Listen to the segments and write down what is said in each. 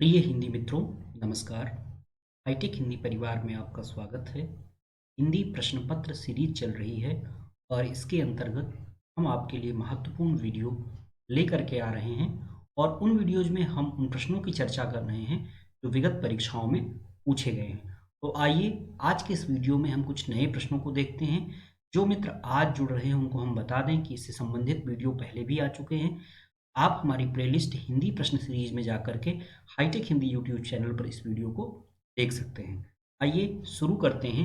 प्रिय हिंदी मित्रों, नमस्कार। हाईटेक हिंदी परिवार में आपका स्वागत है। हिंदी प्रश्न पत्र सीरीज चल रही है और इसके अंतर्गत हम आपके लिए महत्वपूर्ण वीडियो लेकर के आ रहे हैं और उन वीडियोज में हम उन प्रश्नों की चर्चा कर रहे हैं जो विगत परीक्षाओं में पूछे गए हैं। तो आइए आज के इस वीडियो में हम कुछ नए प्रश्नों को देखते हैं। जो मित्र आज जुड़ रहे हैं उनको हम बता दें कि इससे संबंधित वीडियो पहले भी आ चुके हैं। आप हमारी प्लेलिस्ट हिंदी प्रश्न सीरीज में जाकर के हाईटेक हिंदी यूट्यूब चैनल पर इस वीडियो को देख सकते हैं। आइए शुरू करते हैं।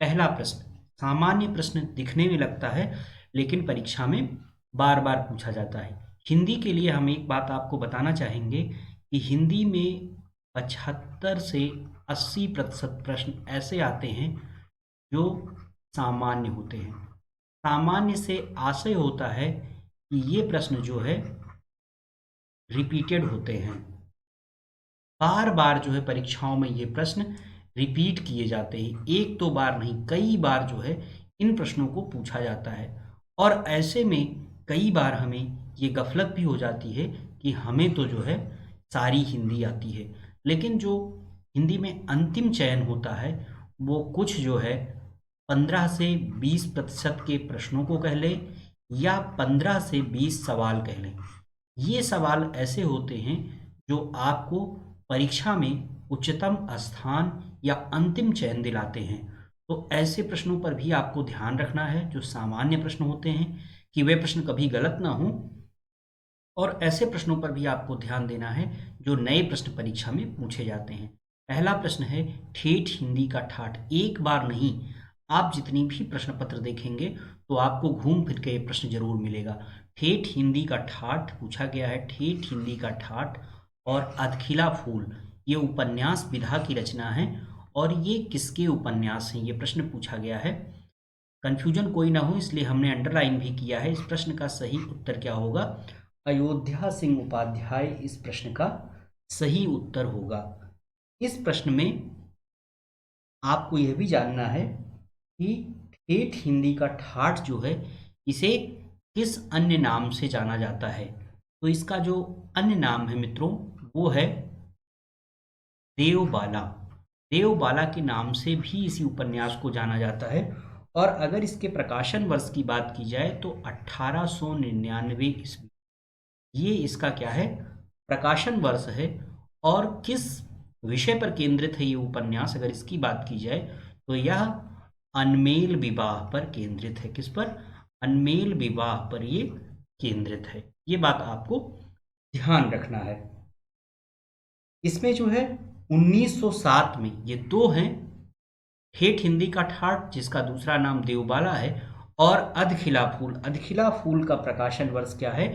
पहला प्रश्न सामान्य प्रश्न दिखने में लगता है लेकिन परीक्षा में बार बार पूछा जाता है। हिंदी के लिए हम एक बात आपको बताना चाहेंगे कि हिंदी में 75 से 80% प्रश्न ऐसे आते हैं जो सामान्य होते हैं। सामान्य से आशय होता है कि ये प्रश्न जो है रिपीटेड होते हैं, बार बार जो है परीक्षाओं में ये प्रश्न रिपीट किए जाते हैं। एक दो बार नहीं, कई बार जो है इन प्रश्नों को पूछा जाता है और ऐसे में कई बार हमें ये गफलत भी हो जाती है कि हमें तो जो है सारी हिंदी आती है, लेकिन जो हिंदी में अंतिम चयन होता है वो कुछ जो है 15 से 20% के प्रश्नों को कह लें या 15 से 20 सवाल कह लें। ये सवाल ऐसे होते हैं जो आपको परीक्षा में उच्चतम स्थान या अंतिम चयन दिलाते हैं। तो ऐसे प्रश्नों पर भी आपको ध्यान रखना है जो सामान्य प्रश्न होते हैं कि वे प्रश्न कभी गलत ना हो, और ऐसे प्रश्नों पर भी आपको ध्यान देना है जो नए प्रश्न परीक्षा में पूछे जाते हैं। पहला प्रश्न है ठेठ हिंदी का ठाठ। एक बार नहीं, आप जितनी भी प्रश्न पत्र देखेंगे तो आपको घूम फिर के ये प्रश्न जरूर मिलेगा। ठेठ हिंदी का ठाठ पूछा गया है। ठेठ हिंदी का ठाठ और अधखिला फूल ये उपन्यास विधा की रचना है और ये किसके उपन्यास हैं, ये प्रश्न पूछा गया है। कंफ्यूजन कोई ना हो इसलिए हमने अंडरलाइन भी किया है। इस प्रश्न का सही उत्तर क्या होगा? अयोध्या सिंह उपाध्याय इस प्रश्न का सही उत्तर होगा। इस प्रश्न में आपको यह भी जानना है कि ठेठ हिंदी का ठाठ जो है इसे किस अन्य नाम से जाना जाता है। तो इसका जो अन्य नाम है मित्रों वो है देवबाला। देवबाला के नाम से भी इसी उपन्यास को जाना जाता है और अगर इसके प्रकाशन वर्ष की बात की जाए तो 1899 ईस्वी ये इसका क्या है, प्रकाशन वर्ष है। और किस विषय पर केंद्रित है ये उपन्यास, अगर इसकी बात की जाए तो यह अनमेल विवाह पर केंद्रित है। किस पर? अनमेल विवाह पर ये केंद्रित है। ये बात आपको ध्यान रखना है। इसमें जो है 1907 में ये दो हैं, ठेठ हिंदी का ठाठ जिसका दूसरा नाम देवबाला है और अधखिला फूल। अधखिला फूल का प्रकाशन वर्ष क्या है?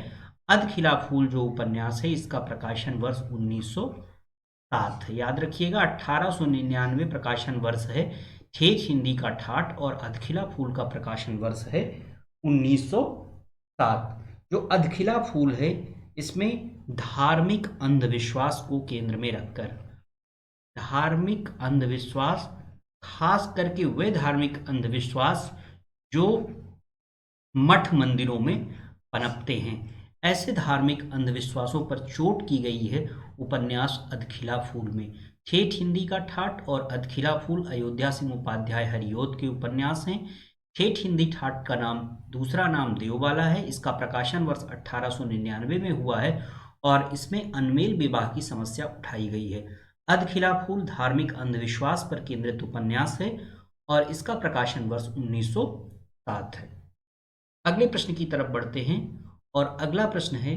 अधखिला फूल जो उपन्यास है इसका प्रकाशन वर्ष 1907 है। याद रखिएगा 1899 प्रकाशन वर्ष है ठेठ हिंदी का ठाठ और अधखिला फूल का प्रकाशन वर्ष है 1907। जो अधखिला फूल है इसमें धार्मिक अंधविश्वास को केंद्र में रखकर, धार्मिक अंधविश्वास, खास करके वे धार्मिक अंधविश्वास जो मठ मंदिरों में पनपते हैं, ऐसे धार्मिक अंधविश्वासों पर चोट की गई है उपन्यास अधखिला फूल में। ठेठ हिंदी का ठाठ और अधखिला फूल अयोध्या सिंह उपाध्याय हरिओद के उपन्यास हैं। ठेठ हिंदी ठाठ का नाम, दूसरा नाम देवबाला है। इसका प्रकाशन वर्ष 1899 में हुआ है और इसमें अनमेल विवाह की समस्या उठाई गई है। अधखिला फूल धार्मिक अंधविश्वास पर केंद्रित उपन्यास है और इसका प्रकाशन वर्ष 1907 है। अगले प्रश्न की तरफ बढ़ते हैं और अगला प्रश्न है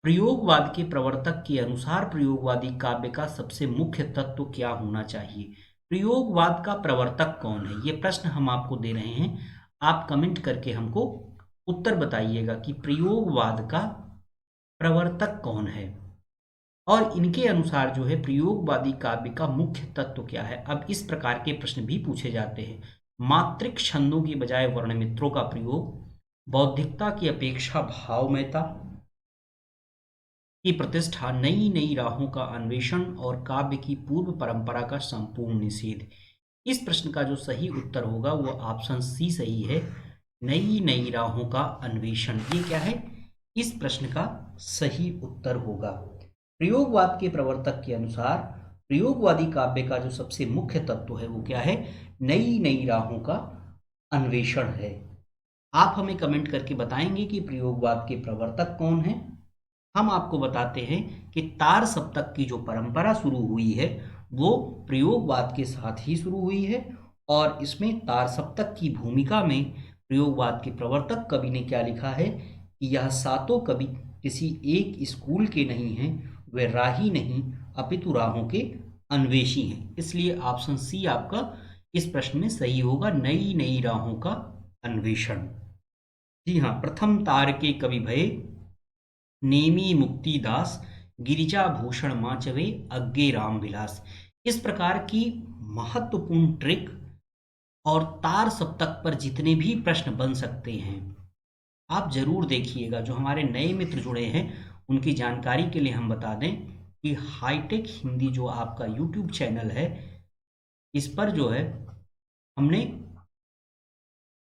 प्रयोगवाद के प्रवर्तक के अनुसार प्रयोगवादी काव्य का सबसे मुख्य तत्व क्या होना चाहिए। प्रयोगवाद का प्रवर्तक कौन है, ये प्रश्न हम आपको दे रहे हैं। आप कमेंट करके हमको उत्तर बताइएगा कि प्रयोगवाद का प्रवर्तक कौन है और इनके अनुसार जो है प्रयोगवादी काव्य का मुख्य तत्व क्या है। अब इस प्रकार के प्रश्न भी पूछे जाते हैं। मात्रिक छंदों की बजाय वर्णमित्रों का प्रयोग, बौद्धिकता की अपेक्षा भावमयता की प्रतिष्ठा, नई नई राहों का अन्वेषण और काव्य की पूर्व परंपरा का संपूर्ण निषेध। इस प्रश्न का जो सही उत्तर होगा वो ऑप्शन सी सही है, नई नई राहों का अन्वेषण। ये क्या है? इस प्रश्न का सही उत्तर होगा। प्रयोगवाद के प्रवर्तक के अनुसार प्रयोगवादी काव्य का जो सबसे मुख्य तत्व है वो क्या है? नई नई राहों का अन्वेषण है। आप हमें कमेंट करके बताएंगे कि प्रयोगवाद के प्रवर्तक कौन हैं। हम आपको बताते हैं कि तार सप्तक की जो परंपरा शुरू हुई है वो प्रयोगवाद के साथ ही शुरू हुई है, और इसमें तार सप्तक की भूमिका में प्रयोगवाद के प्रवर्तक कवि ने क्या लिखा है कि यह सातों कवि किसी एक स्कूल के नहीं हैं, वे राही नहीं अपितु राहों के अन्वेषी हैं। इसलिए ऑप्शन सी आपका इस प्रश्न में सही होगा, नई नई राहों का अन्वेषण। जी हाँ, प्रथम तार के कवि भये नेमी मुक्तिदास, गिरिजा भूषण माचवे अग्गे राम विलास। इस प्रकार की महत्वपूर्ण ट्रिक और तार सप्तक पर जितने भी प्रश्न बन सकते हैं आप जरूर देखिएगा। जो हमारे नए मित्र जुड़े हैं उनकी जानकारी के लिए हम बता दें कि हाईटेक हिंदी जो आपका यूट्यूब चैनल है, इस पर जो है हमने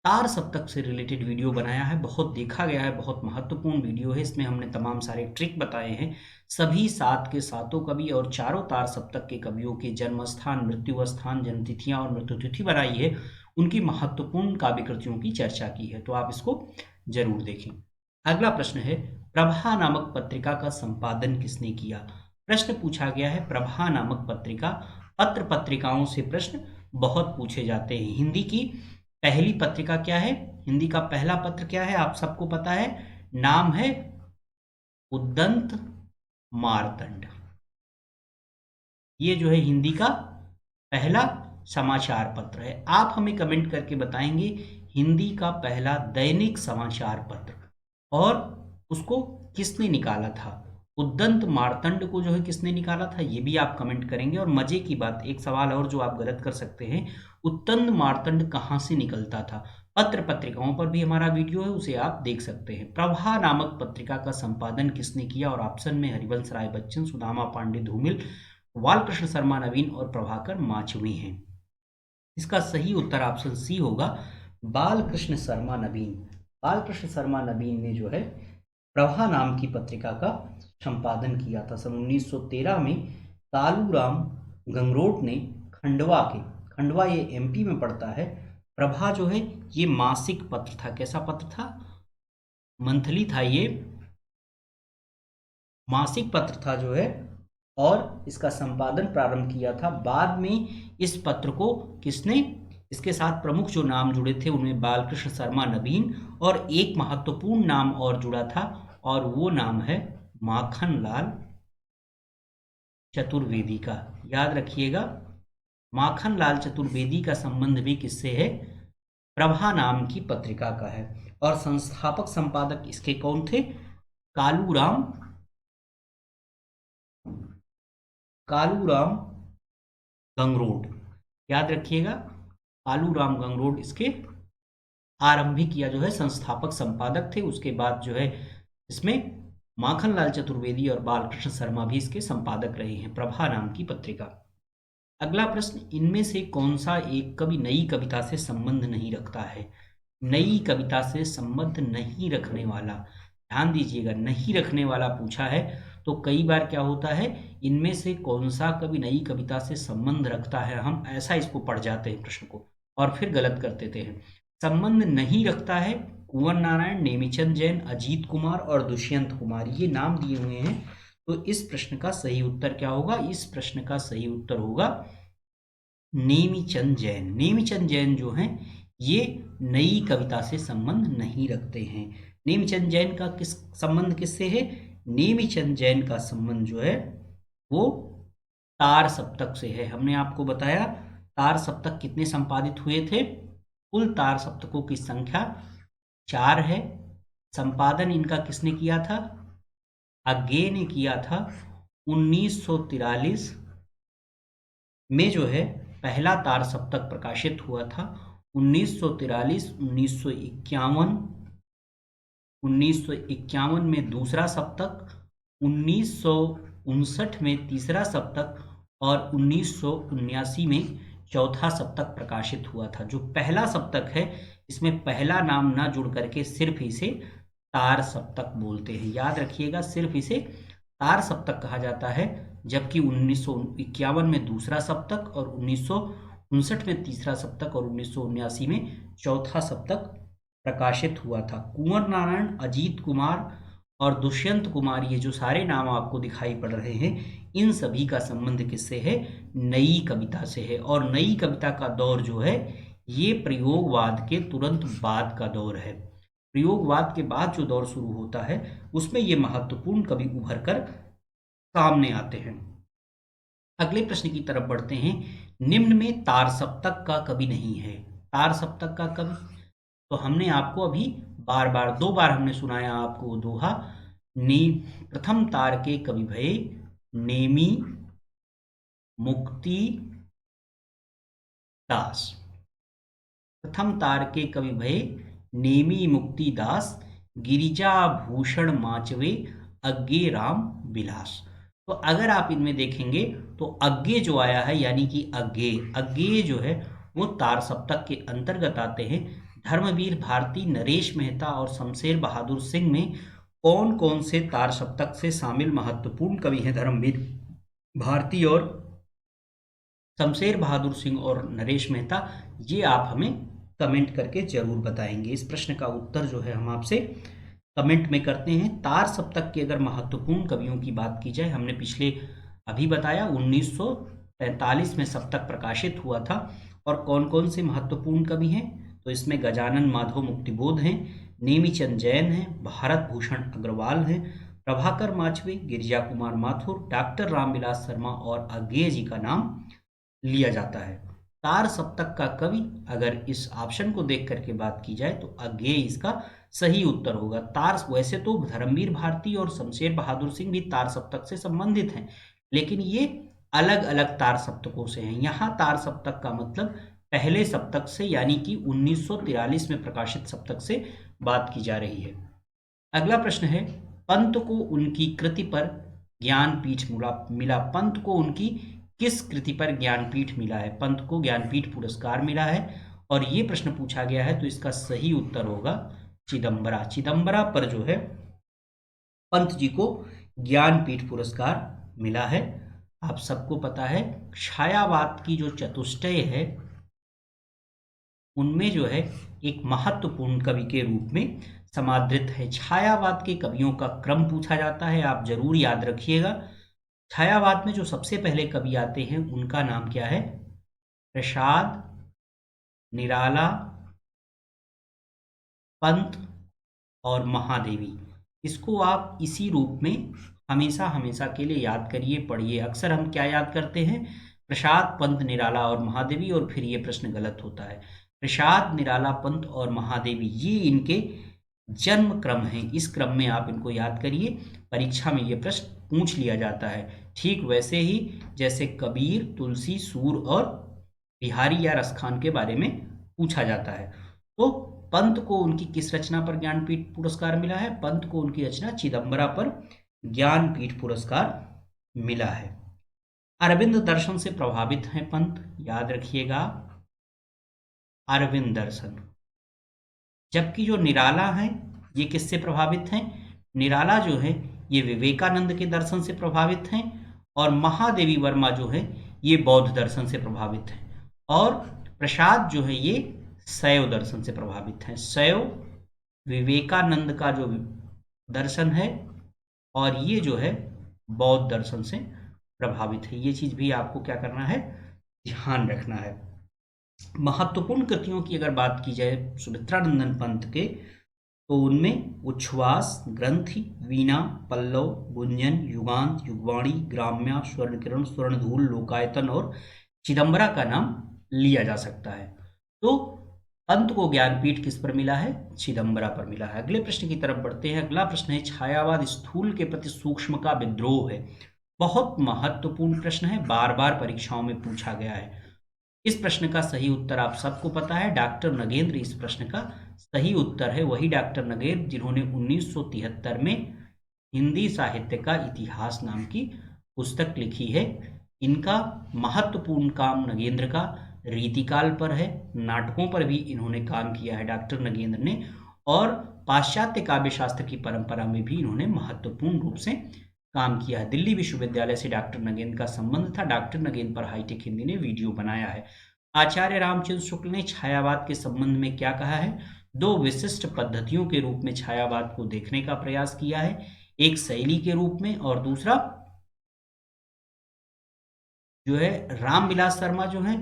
तार सप्तक से रिलेटेड वीडियो बनाया है, बहुत देखा गया है, बहुत महत्वपूर्ण वीडियो है। इसमें हमने तमाम सारे ट्रिक बताए हैं। सभी सात के सातों कवि और चारों तार सप्तक के कवियों के जन्म स्थान, मृत्यु स्थान, जन्म तिथियां और मृत्यु तिथि बनाई है, उनकी महत्वपूर्ण काव्य कृतियों की चर्चा की है, तो आप इसको जरूर देखें। अगला प्रश्न है, प्रभा नामक पत्रिका का संपादन किसने किया? प्रश्न पूछा गया है प्रभा नामक पत्रिका। पत्र पत्रिकाओं से प्रश्न बहुत पूछे जाते हैं। हिंदी की पहली पत्रिका क्या है? हिंदी का पहला पत्र क्या है? आप सबको पता है, नाम है उद्दंत मार्तंड। ये जो है हिंदी का पहला समाचार पत्र है। आप हमें कमेंट करके बताएंगे हिंदी का पहला दैनिक समाचार पत्र और उसको किसने निकाला था। उद्दंत मार्तंड को जो है किसने निकाला था, ये भी आप कमेंट करेंगे। और मजे की बात, एक सवाल और जो आप गलत कर सकते हैं, उत्तंद मार्तंड कहाँ से निकलता था? पत्र पत्रिकाओं पर भी हमारा वीडियो है, उसे आप देख सकते हैं। प्रभा नामक पत्रिका का संपादन किसने किया? और ऑप्शन में हरिवंश राय बच्चन, सुदामा पांडे धूमिल, बालकृष्ण शर्मा नवीन और प्रभाकर माचवी हैं। इसका सही उत्तर ऑप्शन सी होगा, बालकृष्ण शर्मा नवीन। बालकृष्ण शर्मा नवीन ने जो है प्रभा नाम की पत्रिका का संपादन किया था। सन 1913 में कालूराम गंगरोट ने खंडवा ये एमपी में पड़ता है। प्रभा जो है ये मासिक पत्र था। कैसा पत्र था? मंथली था, ये मासिक पत्र था जो है, और इसका संपादन प्रारंभ किया था। बाद में इस पत्र को किसने, इसके साथ प्रमुख जो नाम जुड़े थे उनमें बालकृष्ण शर्मा नवीन और एक महत्वपूर्ण नाम और जुड़ा था, और वो नाम है माखनलाल चतुर्वेदी का। याद रखिएगा, माखनलाल चतुर्वेदी का संबंध भी किससे है? प्रभा नाम की पत्रिका का है। और संस्थापक संपादक इसके कौन थे? कालूराम गंगरोट। याद रखिएगा, कालूराम गंगरोट इसके आरंभिक या जो है संस्थापक संपादक थे। उसके बाद जो है इसमें माखनलाल चतुर्वेदी और बालकृष्ण शर्मा भी इसके संपादक रहे हैं, प्रभा नाम की पत्रिका। अगला प्रश्न, इनमें से कौन सा एक कवि नई कविता से संबंध नहीं रखता है? नई कविता से संबंध नहीं रखने वाला, ध्यान दीजिएगा, नहीं रखने वाला पूछा है। तो कई बार क्या होता है, इनमें से कौन सा कवि नई कविता से संबंध रखता है, हम ऐसा इसको पढ़ जाते हैं प्रश्न को और फिर गलत कर देते हैं। संबंध नहीं रखता है कुंवर नारायण, नेमीचंद जैन, अजीत कुमार और दुष्यंत कुमार, ये नाम दिए हुए हैं। तो इस प्रश्न का सही उत्तर क्या होगा? इस प्रश्न का सही उत्तर होगा नेमीचंद जैन। नेमीचंद जैन जो हैं ये नई कविता से संबंध नहीं रखते हैं। नेमीचंद जैन का संबंध किससे है? नेमीचंद जैन का संबंध जो है वो तार सप्तक से है। हमने आपको बताया तार सप्तक कितने संपादित हुए थे। कुल तार सप्तकों की संख्या 4 है। संपादन इनका किसने किया था? अग्गे ने किया था। 1943 में जो है पहला तार सप्तक प्रकाशित हुआ था। 1943, 1951, 1951 में दूसरा सप्तक, 1959 में तीसरा सप्तक और 1979 में चौथा सप्तक प्रकाशित हुआ था। जो पहला सप्तक है इसमें पहला नाम ना जुड़ करके सिर्फ इसे तार सप्तक बोलते हैं। याद रखिएगा, सिर्फ इसे तार सप्तक कहा जाता है, जबकि 1951 में दूसरा सप्तक और 1959 में तीसरा सप्तक और 1979 में चौथा सप्तक प्रकाशित हुआ था। कुंवर नारायण, अजीत कुमार और दुष्यंत कुमार, ये जो सारे नाम आपको दिखाई पड़ रहे हैं, इन सभी का संबंध किससे है? नई कविता से है। और नई कविता का दौर जो है ये प्रयोगवाद के तुरंत बाद का दौर है। प्रयोगवाद के बाद जो दौर शुरू होता है उसमें ये महत्वपूर्ण कवि उभर कर सामने आते हैं। अगले प्रश्न की तरफ बढ़ते हैं। निम्न में तार सप्तक का कवि नहीं है। तार सप्तक का कवि, तो हमने आपको अभी बार बार 2 बार हमने सुनाया आपको वो दोहा, ने प्रथम तार के कवि भये नेमी मुक्ति दास। प्रथम तार के कवि भये नेमी मुक्ति दास, गिरिजा भूषण माचवे अज्ञे राम विलास। तो अगर आप इनमें देखेंगे तो अज्ञे जो आया है, यानी कि अज्ञे जो है वो तार सप्तक के अंतर्गत आते हैं। धर्मवीर भारती, नरेश मेहता और शमशेर बहादुर सिंह में कौन कौन से तार सप्तक से शामिल महत्वपूर्ण कवि हैं? धर्मवीर भारती और शमशेर बहादुर सिंह और नरेश मेहता, ये आप हमें कमेंट करके जरूर बताएंगे। इस प्रश्न का उत्तर जो है हम आपसे कमेंट में करते हैं। तार सप्तक के अगर महत्वपूर्ण कवियों की बात की जाए, हमने पिछले अभी बताया 1943 में सप्तक प्रकाशित हुआ था। और कौन कौन से महत्वपूर्ण कवि हैं? तो इसमें गजानन माधव मुक्तिबोध हैं, नेमीचंद जैन हैं, भारत भूषण अग्रवाल हैं, प्रभाकर माचवे, गिरिजा कुमार माथुर, डॉक्टर रामविलास शर्मा और अज्ञे जी का नाम लिया जाता है। तार सप्तक का कवि अगर इस ऑप्शन को देख करके बात की जाए तो अज्ञे इसका सही उत्तर होगा। तार, वैसे तो धर्मवीर भारती और शमशेर बहादुर सिंह भी तार सप्तक से संबंधित हैं, लेकिन ये अलग अलग तार सप्तकों से हैं। यहाँ तार सप्तक का मतलब पहले सप्तक से, यानी कि 1943 में प्रकाशित सप्तक से बात की जा रही है। अगला प्रश्न है, पंत को उनकी कृति पर ज्ञानपीठ मिला। पंत को उनकी किस कृति पर ज्ञानपीठ मिला है? पंत को ज्ञानपीठ पुरस्कार मिला है और ये प्रश्न पूछा गया है, तो इसका सही उत्तर होगा चिदंबरा। चिदंबरा पर जो है पंत जी को ज्ञानपीठ पुरस्कार मिला है। आप सबको पता है छायावाद की जो चतुष्टय है उनमें जो है एक महत्वपूर्ण कवि के रूप में समादृत है। छायावाद के कवियों का क्रम पूछा जाता है, आप जरूर याद रखिएगा। छायावाद में जो सबसे पहले कवि आते हैं उनका नाम क्या है? प्रसाद, निराला, पंत और महादेवी। इसको आप इसी रूप में हमेशा हमेशा के लिए याद करिए, पढ़िए। अक्सर हम क्या याद करते हैं? प्रसाद, पंत, निराला और महादेवी, और फिर ये प्रश्न गलत होता है। प्रसाद, निराला, पंत और महादेवी ये इनके जन्म क्रम है। इस क्रम में आप इनको याद करिए, परीक्षा में ये प्रश्न पूछ लिया जाता है। ठीक वैसे ही जैसे कबीर, तुलसी, सूर और बिहारी या रसखान के बारे में पूछा जाता है। तो पंत को उनकी किस रचना पर ज्ञानपीठ पुरस्कार मिला है? पंत को उनकी रचना चिदंबरा पर ज्ञानपीठ पुरस्कार मिला है। अरविंद दर्शन से प्रभावित हैं पंत, याद रखिएगा, अरविंद दर्शन। जबकि जो निराला हैं ये किससे प्रभावित हैं? निराला जो है ये विवेकानंद के दर्शन से प्रभावित हैं, और महादेवी वर्मा जो है ये बौद्ध दर्शन से प्रभावित हैं, और प्रसाद जो है ये शैव दर्शन से प्रभावित हैं। शैव विवेकानंद का जो दर्शन है और ये जो है बौद्ध दर्शन से प्रभावित है। ये चीज भी आपको क्या करना है? ध्यान रखना है। महत्वपूर्ण कृतियों की अगर बात की जाए सुमित्रानंदन पंत के, तो उनमें उच्छ्वास, ग्रंथि, वीणा, पल्लव, गुंजन, युगांत, युगवाणी, ग्राम्या, स्वर्णकिरण, स्वर्णधूल, लोकायतन और चिदंबरा का नाम लिया जा सकता है। तो पंत को ज्ञानपीठ किस पर मिला है? चिदंबरा पर मिला है। अगले प्रश्न की तरफ बढ़ते हैं। अगला प्रश्न है, छायावाद स्थूल के प्रति सूक्ष्म का विद्रोह है। बहुत महत्वपूर्ण प्रश्न है, बार बार परीक्षाओं में पूछा गया है। इस प्रश्न का सही उत्तर आप सबको पता है, डॉक्टर नगेंद्र इस प्रश्न का सही उत्तर है। वही डॉक्टर नगेंद्र जिन्होंने 1973 में हिंदी साहित्य का इतिहास नाम की पुस्तक लिखी है। इनका महत्वपूर्ण काम नगेंद्र का रीतिकाल पर है। नाटकों पर भी इन्होंने काम किया है डॉक्टर नगेंद्र ने, और पाश्चात्य काव्य शास्त्र की परंपरा में भी इन्होंने महत्वपूर्ण रूप से काम किया है। दिल्ली विश्वविद्यालय से डॉक्टर नगेंद्र का संबंध था। डॉक्टर नगेंद्र पर हाईटेक हिंदी ने वीडियो बनाया है। आचार्य रामचंद्र शुक्ल ने छायावाद के संबंध में क्या कहा है? दो विशिष्ट पद्धतियों के रूप में छायावाद को देखने का प्रयास किया है, एक शैली के रूप में और दूसरा जो है रामविलास शर्मा जो है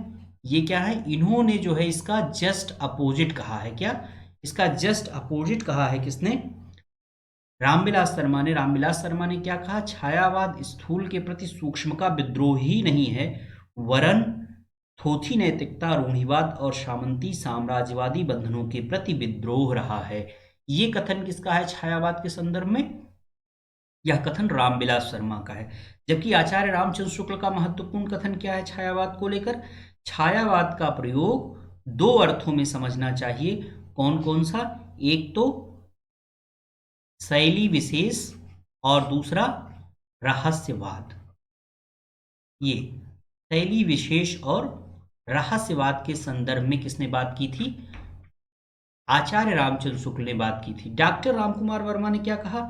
ये क्या है, इन्होंने जो है इसका जस्ट अपोजिट कहा है। क्या इसका जस्ट अपोजिट कहा है? किसने? रामविलास शर्मा ने। रामविलास शर्मा ने क्या कहा? छायावाद स्थूल के प्रति सूक्ष्म का विद्रोह ही नहीं है, वरन थोथी नैतिकता, रूढ़िवाद और सामंती साम्राज्यवादी बंधनों के प्रति विद्रोह रहा है। ये कथन किसका है छायावाद के संदर्भ में? यह कथन रामविलास शर्मा का है। जबकि आचार्य रामचंद्र शुक्ल का महत्वपूर्ण कथन क्या है छायावाद को लेकर? छायावाद का प्रयोग दो अर्थों में समझना चाहिए। कौन कौन सा? एक तो शैली विशेष और दूसरा रहस्यवाद। ये शैली विशेष और रहस्यवाद के संदर्भ में किसने बात की थी? आचार्य रामचंद्र शुक्ल ने बात की थी। डॉक्टर रामकुमार वर्मा ने क्या कहा?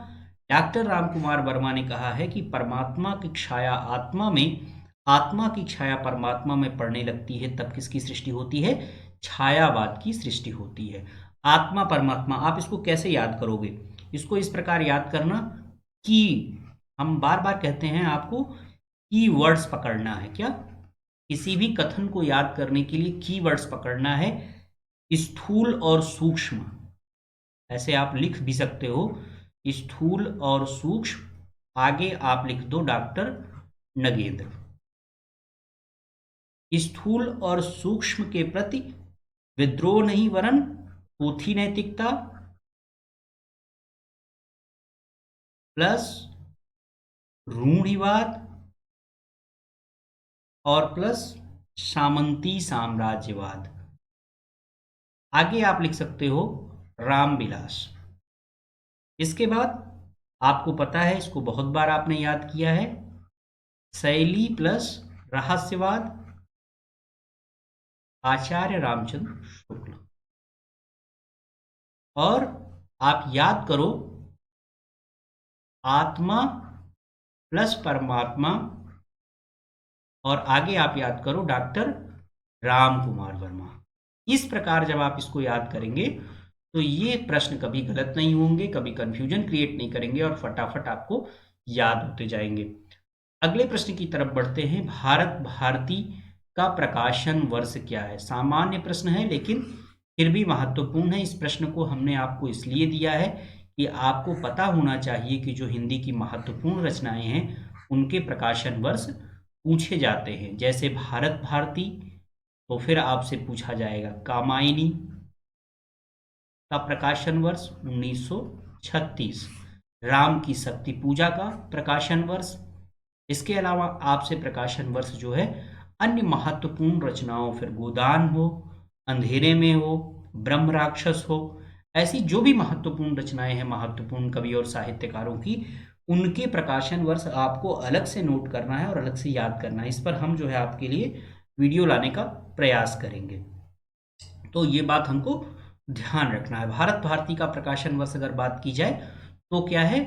डॉक्टर रामकुमार वर्मा ने कहा है कि परमात्मा की छाया आत्मा में, आत्मा की छाया परमात्मा में पड़ने लगती है, तब किसकी सृष्टि होती है? छायावाद की सृष्टि होती है। आत्मा परमात्मा, आप इसको कैसे याद करोगे? इसको इस प्रकार याद करना कि हम बार बार कहते हैं आपको की वर्ड्स पकड़ना है। क्या? किसी भी कथन को याद करने के लिए की वर्ड्स पकड़ना है। स्थूल और सूक्ष्म, ऐसे आप लिख भी सकते हो, स्थूल और सूक्ष्म। आगे आप लिख दो डॉक्टर नगेंद्र। स्थूल और सूक्ष्म के प्रति विद्रोह नहीं, वरन पोथी नैतिकता प्लस रूढ़िवाद और प्लस सामंती साम्राज्यवाद। आगे आप लिख सकते हो रामविलास। इसके बाद आपको पता है, इसको बहुत बार आपने याद किया है, शैली प्लस रहस्यवाद, आचार्य रामचंद्र शुक्ल। और आप याद करो आत्मा प्लस परमात्मा, और आगे आप याद करो डॉक्टर रामकुमार वर्मा। इस प्रकार जब आप इसको याद करेंगे तो ये प्रश्न कभी गलत नहीं होंगे, कभी कंफ्यूजन क्रिएट नहीं करेंगे और फटाफट आपको याद होते जाएंगे। अगले प्रश्न की तरफ बढ़ते हैं। भारत भारती का प्रकाशन वर्ष क्या है? सामान्य प्रश्न है लेकिन फिर भी महत्वपूर्ण है। इस प्रश्न को हमने आपको इसलिए दिया है कि आपको पता होना चाहिए कि जो हिंदी की महत्वपूर्ण रचनाएं हैं उनके प्रकाशन वर्ष पूछे जाते हैं। जैसे भारत भारती, तो फिर आपसे पूछा जाएगा कामायनी का प्रकाशन वर्ष 1936, राम की शक्ति पूजा का प्रकाशन वर्ष। इसके अलावा आपसे प्रकाशन वर्ष जो है अन्य महत्वपूर्ण रचनाओं, फिर गोदान हो, अंधेरे में हो, ब्रह्म राक्षस हो, ऐसी जो भी महत्वपूर्ण रचनाएं हैं महत्वपूर्ण कवि और साहित्यकारों की, उनके प्रकाशन वर्ष आपको अलग से नोट करना है और अलग से याद करना है। इस पर हम जो है आपके लिए वीडियो लाने का प्रयास करेंगे। तो ये बात हमको ध्यान रखना है। भारत भारती का प्रकाशन वर्ष अगर बात की जाए तो क्या है?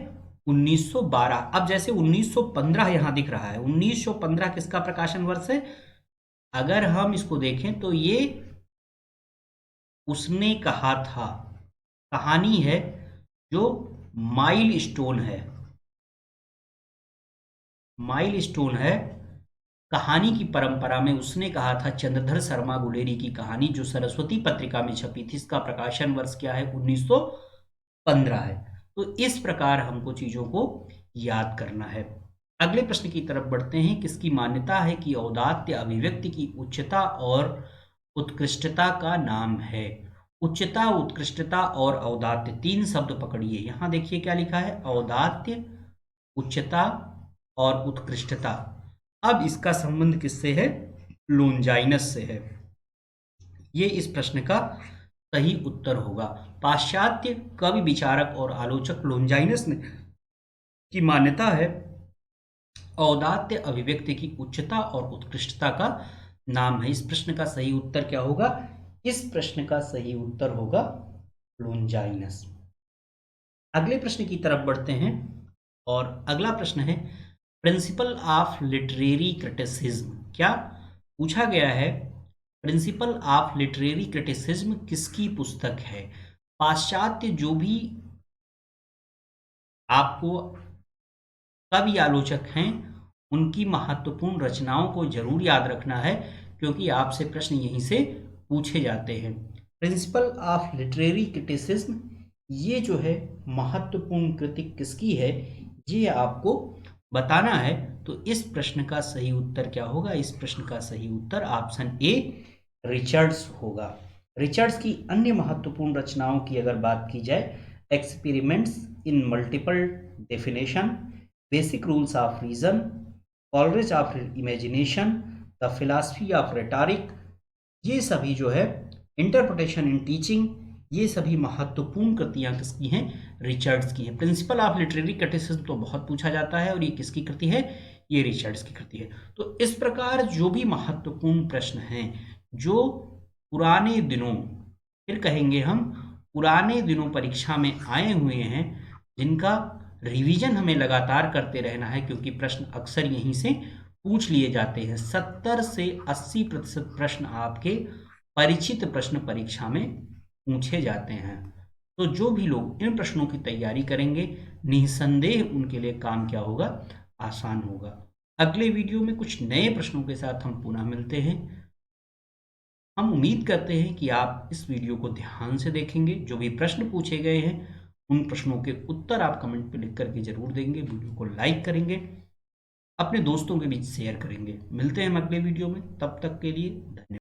1912। अब जैसे 1915 यहां दिख रहा है, 1915 किसका प्रकाशन वर्ष है? अगर हम इसको देखें तो ये उसने कहा था कहानी है जो माइल स्टोन है। माइल स्टोन है कहानी की परंपरा में। उसने कहा था चंद्रधर शर्मा गुलेरी की कहानी जो सरस्वती पत्रिका में छपी थी, इसका प्रकाशन वर्ष क्या है? 1915 है। तो इस प्रकार हमको चीजों को याद करना है। अगले प्रश्न की तरफ बढ़ते हैं। किसकी मान्यता है कि औदात्य अभिव्यक्ति की उच्चता और उत्कृष्टता का नाम है? उच्चता, उत्कृष्टता और औदात्य, तीन शब्द पकड़िए। यहां देखिए क्या लिखा है, औदात्य, उच्चता और उत्कृष्टता। अब इसका संबंध किससे है? लोनजाइनस से है। ये इस प्रश्न का सही उत्तर होगा। पाश्चात्य कवि, विचारक और आलोचक लोनजाइनस ने की मान्यता है औदात्य अभिव्यक्ति की उच्चता और उत्कृष्टता का नाम है। इस प्रश्न का सही उत्तर क्या होगा? इस प्रश्न का सही उत्तर होगा लोनजाइनस। अगले प्रश्न की तरफ बढ़ते हैं। और अगला प्रश्न है प्रिंसिपल ऑफ लिटरेरी क्रिटिसिज्म। क्या पूछा गया है? प्रिंसिपल ऑफ लिटरेरी क्रिटिसिज्म किसकी पुस्तक है? पाश्चात्य जो भी आपको कवि आलोचक हैं उनकी महत्वपूर्ण रचनाओं को जरूर याद रखना है, क्योंकि आपसे प्रश्न यहीं से पूछे जाते हैं। प्रिंसिपल ऑफ लिटरेरी क्रिटिसिज्म ये जो है महत्वपूर्ण कृति किसकी है, ये आपको बताना है। तो इस प्रश्न का सही उत्तर क्या होगा? इस प्रश्न का सही उत्तर ऑप्शन ए रिचर्ड्स होगा। रिचर्ड्स की अन्य महत्वपूर्ण रचनाओं की अगर बात की जाए, experiments in multiple definition, basic rules of reason, Coleridge of imagination, the philosophy of rhetoric, ये सभी जो है इंटरप्रिटेशन इन टीचिंग, ये सभी महत्वपूर्ण कृतियां किसकी हैं? रिचर्ड्स की हैं। प्रिंसिपल ऑफ लिटरेरी क्रिटिसिज्म तो बहुत पूछा जाता है और ये किसकी कृति है? ये रिचर्ड्स की कृति है। तो इस प्रकार जो भी महत्वपूर्ण प्रश्न हैं जो पुराने दिनों, फिर कहेंगे हम पुराने दिनों परीक्षा में आए हुए हैं, जिनका रिवीजन हमें लगातार करते रहना है, क्योंकि प्रश्न अक्सर यहीं से पूछ लिए जाते हैं। 70 से 80% प्रश्न आपके परिचित प्रश्न परीक्षा में पूछे जाते हैं। तो जो भी लोग इन प्रश्नों की तैयारी करेंगे, निसंदेह उनके लिए काम क्या होगा? आसान होगा। अगले वीडियो में कुछ नए प्रश्नों के साथ हम पुनः मिलते हैं। हम उम्मीद करते हैं कि आप इस वीडियो को ध्यान से देखेंगे। जो भी प्रश्न पूछे गए हैं उन प्रश्नों के उत्तर आप कमेंट पे लिख करके जरूर देंगे, वीडियो को लाइक करेंगे, अपने दोस्तों के बीच शेयर करेंगे। मिलते हैं हम अगले वीडियो में, तब तक के लिए धन्यवाद।